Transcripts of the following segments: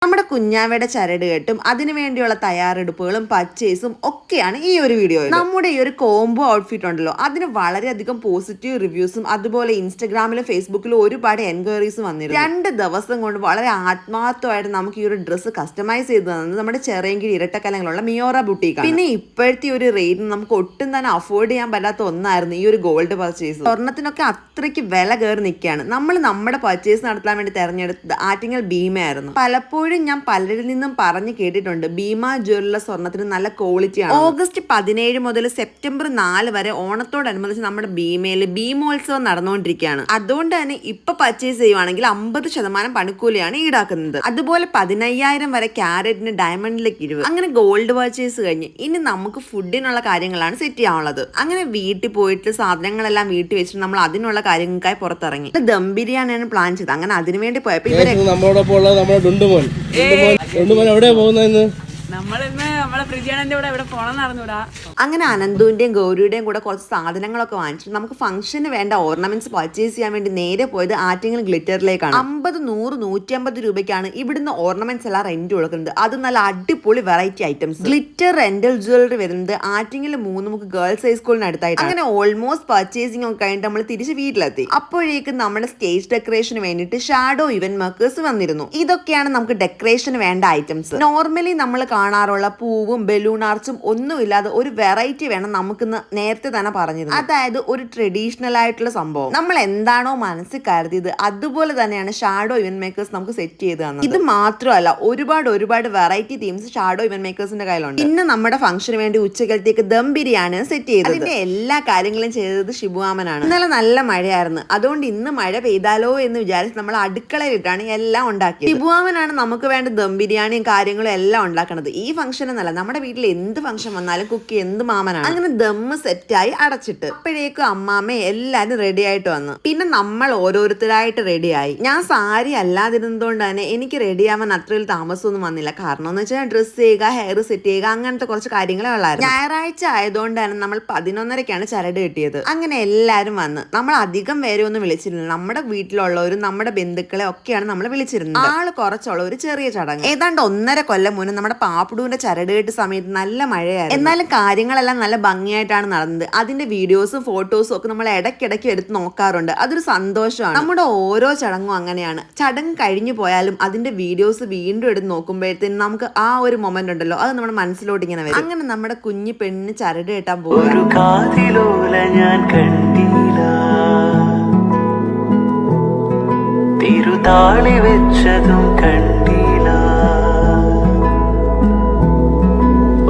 നമ്മുടെ കുഞ്ഞാവയുടെ ചരട് കെട്ടും അതിനുവേണ്ടിയുള്ള തയ്യാറെടുപ്പുകളും പർച്ചേസും ഒക്കെയാണ് ഈ ഒരു വീഡിയോ. നമ്മുടെ ഈ ഒരു കോംബോ ഔട്ട്ഫിറ്റ് ഉണ്ടല്ലോ, അതിന് വളരെയധികം പോസിറ്റീവ് റിവ്യൂസും അതുപോലെ ഇൻസ്റ്റഗ്രാമിലും ഫേസ്ബുക്കിലും ഒരുപാട് എൻക്വയറീസും വന്നിരുന്നു. 2 ദിവസം കൊണ്ട് വളരെ ആത്മാർത്ഥമായിട്ട് നമുക്ക് ഈ ഒരു ഡ്രസ്സ് കസ്റ്റമൈസ് ചെയ്ത് തന്നത് നമ്മുടെ ചെറിയങ്കിഴി ഇരട്ടക്കലങ്ങളുള്ള മിയോറ ബുട്ടീക്കാണ്. പിന്നെ ഇപ്പോഴത്തെ ഒരു റേറ്റിന് നമുക്ക് ഒട്ടും തന്നെ അഫോർഡ് ചെയ്യാൻ പറ്റാത്ത ഒന്നായിരുന്നു ഈ ഒരു ഗോൾഡ് പർച്ചേസ്. സ്വർണ്ണത്തിനൊക്കെ അത്രയ്ക്ക് വില കയറി നിൽക്കുകയാണ്. നമ്മൾ നമ്മുടെ പർച്ചേസ് നടത്താൻ വേണ്ടി തെരഞ്ഞെടുത്തത് ആറ്റിങ്ങൽ ഭീമയായിരുന്നു. പലപ്പോഴും ഞാൻ പലരിൽ നിന്നും പറഞ്ഞു കേട്ടിട്ടുണ്ട് ഭീമ ജ്വല്ലറിലെ സ്വർണ്ണത്തിന് നല്ല ക്വാളിറ്റിയാണ്. ഓഗസ്റ്റ് 17 മുതൽ സെപ്റ്റംബർ 4 വരെ ഓണത്തോടനുബന്ധിച്ച് നമ്മുടെ ഭീമയിൽ ഭീമോത്സവം നടന്നുകൊണ്ടിരിക്കുകയാണ്. അതുകൊണ്ട് തന്നെ ഇപ്പൊ പർച്ചേസ് ചെയ്യുവാണെങ്കിൽ 50% പണിക്കൂലിയാണ് ഈടാക്കുന്നത്. അതുപോലെ 15,000 വരെ ക്യാരറ്റിന് ഡയമണ്ടിലേക്ക് 20. അങ്ങനെ ഗോൾഡ് പർച്ചേസ് കഴിഞ്ഞ് ഇനി നമുക്ക് ഫുഡിനുള്ള കാര്യങ്ങളാണ് സെറ്റ് ചെയ്യാനുള്ളത്. അങ്ങനെ വീട്ടിൽ പോയിട്ട് സാധനങ്ങളെല്ലാം വീട്ടിൽ വെച്ചിട്ട് നമ്മൾ അതിനുള്ള കാര്യങ്ങൾക്കായി പുറത്തിറങ്ങി. ദം ബിരിയാണിയാണ് പ്ലാൻ ചെയ്തത്. അങ്ങനെ അതിനുവേണ്ടി പോയപ്പോ ഇവരെ എവിടെയാ പോകുന്നതെന്ന് അങ്ങനെ അനന്തുവിന്റെയും ഗൗരിയുടെയും കൂടെ കുറച്ച് സാധനങ്ങളൊക്കെ വാങ്ങിച്ചിട്ട് നമുക്ക് ഫംഗ്ഷന് വേണ്ട ഓർണമെന്റ്സ് പർച്ചേസ് ചെയ്യാൻ വേണ്ടി നേരെ പോയത് ആറ്റിങ്ങൽ ഗ്ലിറ്ററിലേക്കാണ്. 50, 100, 150 രൂപയ്ക്കാണ് ഇവിടുന്ന് ഓർണമെന്റ്സ് എല്ലാം റെന്റ് കൊടുക്കുന്നത്. അത് നല്ല അടിപൊളി variety items. Glitter rental jewellery വരുന്നത് ആറ്റിങ്ങൽ 3 മുക്ക് ഗേൾസ് ഹൈസ്കൂളിന് അടുത്തായിട്ട്. അങ്ങനെ ഓൾമോസ്റ്റ് പർച്ചേസിംഗ് ഒക്കെ കഴിഞ്ഞിട്ട് നമ്മൾ തിരിച്ച് വീട്ടിലെത്തി. അപ്പോഴേക്കും നമ്മുടെ സ്റ്റേജ് ഡെക്കറേഷന് വേണ്ടിയിട്ട് ഷാഡോ ഇവന്റ് മേക്കേഴ്സ് വന്നിരുന്നു. ഇതൊക്കെയാണ് നമുക്ക് ഡെക്കറേഷന് വേണ്ട ഐറ്റംസ്. നോർമലി നമ്മൾ കാണാറുള്ള പൂവും ബലൂൺ ആർച്ചും ഒന്നുമില്ലാതെ ഒരു വെറൈറ്റി വേണം നമുക്കിന്ന് നേരത്തെ തന്നെ പറഞ്ഞിരുന്നു. അതായത് ഒരു ട്രഡീഷണൽ ആയിട്ടുള്ള സംഭവം. നമ്മൾ എന്താണോ മനസ്സിൽ കരുതിയത് അതുപോലെ തന്നെയാണ് ഷാഡോ ഇവന്റ് മേക്കേഴ്സ് നമുക്ക് സെറ്റ് ചെയ്ത് തന്നത്. ഇത് മാത്രമല്ല ഒരുപാട് വെറൈറ്റി തീംസ് ഷാഡോ ഇവന്റ് മേക്കേഴ്സിന്റെ കയ്യിലുണ്ട്. പിന്നെ നമ്മുടെ ഫംഗ്ഷന് വേണ്ടി ഉച്ചക്കലത്തേക്ക് ദം ബിരിയാണി സെറ്റ് ചെയ്തത്. അതിന്റെ എല്ലാ കാര്യങ്ങളും ചെയ്തത് ഷിബുവാമനാണ്. ഇന്നലെ നല്ല മഴയായിരുന്നു. അതുകൊണ്ട് ഇന്ന് മഴ പെയ്താലോ എന്ന് വിചാരിച്ച് നമ്മൾ അടുക്കളയിലിട്ടാണ് എല്ലാം ഉണ്ടാക്കിയത്. ഷിബുവാമനാണ് നമുക്ക് വേണ്ട ദം ബിരിയാണിയും കാര്യങ്ങളും എല്ലാം ഉണ്ടാക്കുന്നത്. ഈ ഫംഗ്ഷൻ എന്നല്ല, നമ്മുടെ വീട്ടിൽ എന്ത് ഫംഗ്ഷൻ വന്നാലും കുക്ക് എന്ത് മാമനാണ്. അങ്ങനെ ദമ്മ് സെറ്റായി അടച്ചിട്ട് അപ്പോഴേക്കും അമ്മാമ്മ എല്ലാരും റെഡി ആയിട്ട് വന്നു. പിന്നെ നമ്മൾ ഓരോരുത്തരായിട്ട് റെഡിയായി. ഞാൻ സാരി അല്ലാതിരുന്നതുകൊണ്ട് തന്നെ എനിക്ക് റെഡി ആവാൻ അത്രയും താമസമൊന്നും വന്നില്ല. കാരണം എന്ന് വെച്ചാൽ ഡ്രസ്സ് ചെയ്യുക, ഹെയർ സെറ്റ് ചെയ്യുക, അങ്ങനത്തെ കുറച്ച് കാര്യങ്ങളെ ഉള്ളായിരുന്നു. ഞായറാഴ്ച ആയതുകൊണ്ട് തന്നെ നമ്മൾ 11:30ക്കാണ് ചരട് കിട്ടിയത്. അങ്ങനെ എല്ലാരും വന്ന് നമ്മൾ അധികം പേരെ ഒന്നും വിളിച്ചിരുന്നില്ല. നമ്മുടെ വീട്ടിലുള്ളവരും നമ്മുടെ ബന്ധുക്കളെ ഒക്കെയാണ് നമ്മൾ വിളിച്ചിരുന്നത്. ആള് കുറച്ചുള്ള ഒരു ചെറിയ ചടങ്ങ്. ഏതാണ്ട് 1.5 കൊല്ലം മുന്നേ നമ്മുടെ പാപ്പുടുവിന്റെ ചരട് കെട്ട് സമയത്ത് നല്ല മഴയായിരുന്നു. എന്നാലും കാര്യങ്ങളെല്ലാം നല്ല ഭംഗിയായിട്ടാണ് നടന്നത്. അതിന്റെ വീഡിയോസും ഫോട്ടോസും ഒക്കെ നമ്മൾ ഇടയ്ക്കിടയ്ക്ക് എടുത്ത് നോക്കാറുണ്ട്. അതൊരു സന്തോഷമാണ്. നമ്മുടെ ഓരോ ചടങ്ങും അങ്ങനെയാണ്. ചടങ്ങ് കഴിഞ്ഞു പോയാലും അതിന്റെ വീഡിയോസ് വീണ്ടും എടുത്ത് നോക്കുമ്പോഴത്തേനും നമുക്ക് ആ ഒരു മൊമെന്റ് ഉണ്ടല്ലോ, അത് നമ്മുടെ മനസ്സിലോട്ട് ഇങ്ങനെ വരും. അങ്ങനെ നമ്മുടെ കുഞ്ഞു പെണ്ണിന് ചരട് കെട്ടാൻ പോകും. തിരുതാളി വെച്ചതും കണ്ടില്ല,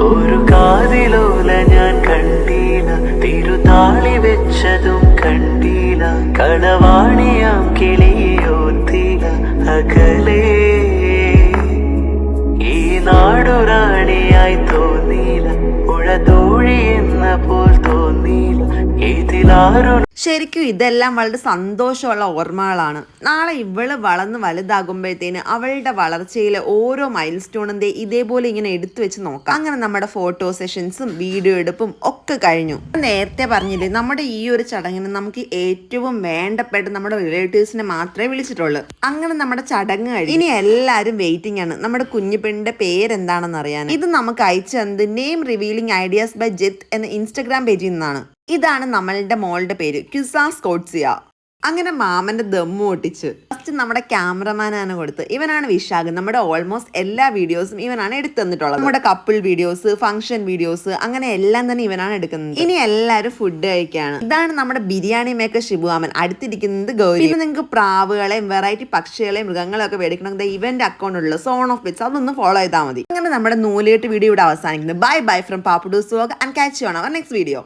ഒരു കാതിലോല ഞാൻ കണ്ടില്ല, തിരുതാളി വെച്ചതും കണ്ടില്ല, കളവാണിയാം കിളിയോത്തില അകലേ, ഈ നാടുറാണിയായി തോന്നിയില്ല, ഉഴതൂഴി എന്ന പോൽ തോന്നിയില്ല, ഇതിലാരും. ശരിക്കും ഇതെല്ലാം വളരെ സന്തോഷമുള്ള ഓർമ്മകളാണ്. നാളെ ഇവള് വളർന്ന് വലുതാകുമ്പോഴത്തേന് അവളുടെ വളർച്ചയിലെ ഓരോ മൈൽ സ്റ്റോണിന്റെ ഇതേപോലെ ഇങ്ങനെ എടുത്തു വെച്ച് നോക്കാം. അങ്ങനെ നമ്മുടെ ഫോട്ടോ സെഷൻസും വീഡിയോ എടുപ്പും ഒക്കെ കഴിഞ്ഞു. നേരത്തെ പറഞ്ഞില്ലേ, നമ്മുടെ ഈ ഒരു ചടങ്ങിന് നമുക്ക് ഏറ്റവും വേണ്ടപ്പെട്ട നമ്മുടെ റിലേറ്റീവ്സിനെ മാത്രമേ വിളിച്ചിട്ടുള്ളൂ. അങ്ങനെ നമ്മുടെ ചടങ്ങ് കഴിഞ്ഞു. ഇനി എല്ലാവരും വെയിറ്റിംഗ് ആണ് നമ്മുടെ കുഞ്ഞു പെണ്ണിന്റെ പേരെന്താണെന്ന് അറിയാൻ. ഇത് നമുക്ക് അയച്ചു തന്നത് നെയിം റിവീലിംഗ് ഐഡിയാസ് ബൈ ജെത്ത് എന്ന ഇൻസ്റ്റഗ്രാം പേജിൽ നിന്നാണ്. ഇതാണ് നമ്മളുടെ മോളുടെ പേര്, ക്യുസാ സ്കോട്സിയ. അങ്ങനെ മാമന്റെ ദമ്മു ഒട്ടിച്ച് ഫസ്റ്റ് നമ്മുടെ ക്യാമറമാനാണ് കൊടുത്ത്. ഇവനാണ് വിശാഖ്. നമ്മുടെ ഓൾമോസ്റ്റ് എല്ലാ വീഡിയോസും ഇവനാണ് എടുത്തു തന്നിട്ടുള്ളത്. നമ്മുടെ കപ്പിൾ വീഡിയോസ്, ഫംഗ്ഷൻ വീഡിയോസ്, അങ്ങനെ എല്ലാം തന്നെ ഇവനാണ് എടുക്കുന്നത്. ഇനി എല്ലാവരും ഫുഡ് കഴിക്കുകയാണ്. ഇതാണ് നമ്മുടെ ബിരിയാണി മേക്കർ ഷിബുവാമൻ. അടുത്തിരിക്കുന്നത് ഗൗരി. പിന്നെ നിങ്ങൾക്ക് പ്രാവുകളെയും വെറൈറ്റി പക്ഷികളെയും മൃഗങ്ങളെയും ഒക്കെ മേടിക്കണമെങ്കിൽ ഇവന്റെ അക്കൗണ്ടുള്ള സോൺ ഓഫ് ബിറ്റ്സ് അതൊന്ന് ഫോളോ ചെയ്താൽ മതി. അങ്ങനെ നമ്മുടെ നൂലേട്ട് വീഡിയോ ഇവിടെ അവസാനിക്കുന്നത്. Bye bye from Pappudoos vlog and catch you on our next video.